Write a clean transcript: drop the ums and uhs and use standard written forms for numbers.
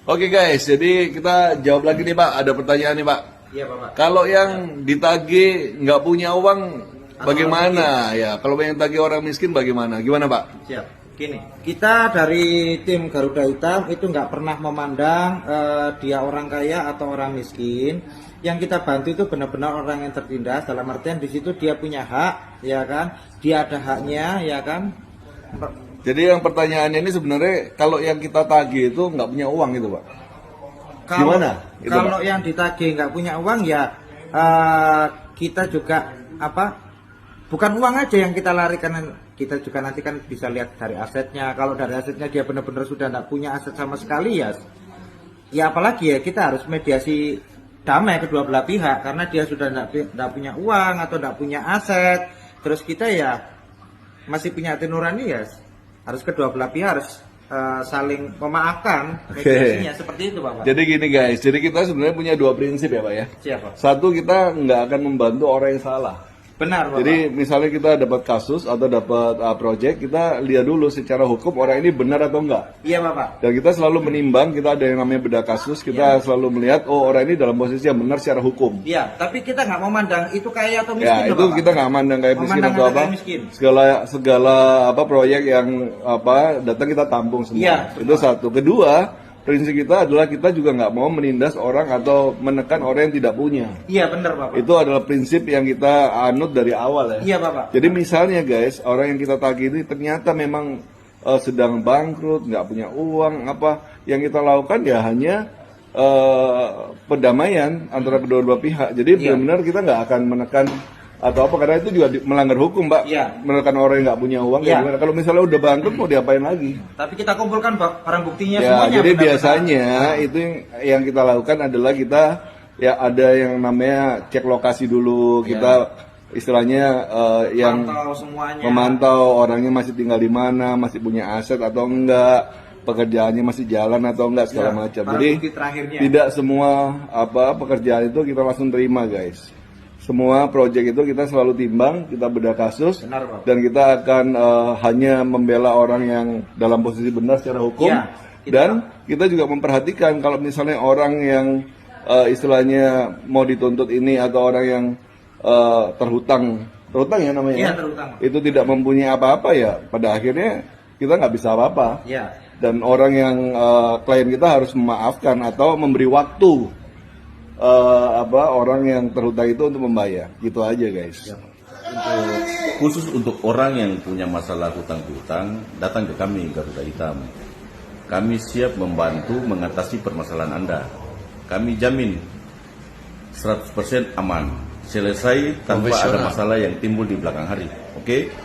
Oke guys, jadi kita jawab lagi nih Pak. Ada pertanyaan nih Pak. Iya Bapak. Kalau yang ditagih nggak punya uang, bagaimana? Ya, kalau yang tagih orang miskin bagaimana? Gimana Pak? Siap. Gini, kita dari tim Garuda Hitam itu nggak pernah memandang dia orang kaya atau orang miskin. Yang kita bantu itu benar-benar orang yang tertindas. Dalam artian di situ dia punya hak, ya kan? Dia ada haknya, ya kan? Jadi yang pertanyaannya ini sebenarnya kalau yang kita tagih itu nggak punya uang gitu Pak? Gimana? Itu, Kalau Pak? yang ditagih nggak punya uang ya kita juga bukan uang aja yang kita larikan, kita juga nanti kan bisa lihat dari asetnya. Kalau dari asetnya dia benar-benar sudah nggak punya aset sama sekali ya apalagi ya kita harus mediasi damai kedua belah pihak karena dia sudah nggak punya uang atau nggak punya aset. Terus kita ya masih punya hati nurani ya harus kedua belah pihak harus saling memaafkan. Mediasinya seperti itu Bapak. Jadi gini guys, jadi kita sebenarnya punya dua prinsip ya Pak ya. Siapa? Satu, kita nggak akan membantu orang yang salah. Benar Bapak. Jadi misalnya kita dapat kasus atau dapat project, kita lihat dulu secara hukum orang ini benar atau enggak. Iya Bapak. Dan kita selalu menimbang, kita ada yang namanya bedah kasus, kita selalu melihat, oh orang ini dalam posisi yang benar secara hukum. Iya, tapi kita nggak memandang itu kaya atau miskin. Ya, itu Bapak. kita nggak mandang kayak miskin Memandang atau ada apa. kayak miskin. Segala proyek yang datang kita tampung semua. Iya, Itu satu. Kedua, prinsip kita adalah kita juga nggak mau menindas orang atau menekan orang yang tidak punya. Iya benar Bapak. Itu adalah prinsip yang kita anut dari awal ya. Iya Bapak. Jadi misalnya guys, orang yang kita tagih ini ternyata memang sedang bangkrut, nggak punya uang, yang kita lakukan ya hanya perdamaian antara kedua belah pihak. Jadi benar-benar kita nggak akan menekan atau apa, karena itu juga melanggar hukum, Pak. Iya. Menekan orang yang nggak punya uang. Iya. Ya gimana? Kalau misalnya udah bangkrut mau diapain lagi? Tapi kita kumpulkan barang buktinya Ya, semuanya. jadi benar-benar. biasanya itu yang kita lakukan adalah kita ya ada yang namanya cek lokasi dulu. Kita istilahnya yang Pantau semuanya. memantau orangnya masih tinggal di mana, masih punya aset atau enggak, pekerjaannya masih jalan atau enggak, segala macam. barang Jadi bukti terakhirnya. tidak semua pekerjaan itu kita langsung terima, guys. Semua proyek itu kita selalu timbang, kita bedah kasus, Benar, Pak. dan kita akan hanya membela orang yang dalam posisi benar secara hukum. Iya, Dan kita juga memperhatikan kalau misalnya orang yang istilahnya mau dituntut ini atau orang yang terhutang ya namanya. Iya, terhutang. Itu tidak mempunyai apa-apa ya, pada akhirnya kita nggak bisa apa-apa. Iya. Dan orang yang klien kita harus memaafkan atau memberi waktu orang yang terhutang itu untuk membayar. Gitu aja guys. Khusus untuk orang yang punya masalah hutang piutang, datang ke kami Garuda Hitam. Kami siap membantu mengatasi permasalahan Anda. Kami jamin 100% aman, selesai tanpa ada masalah yang timbul di belakang hari. Oke?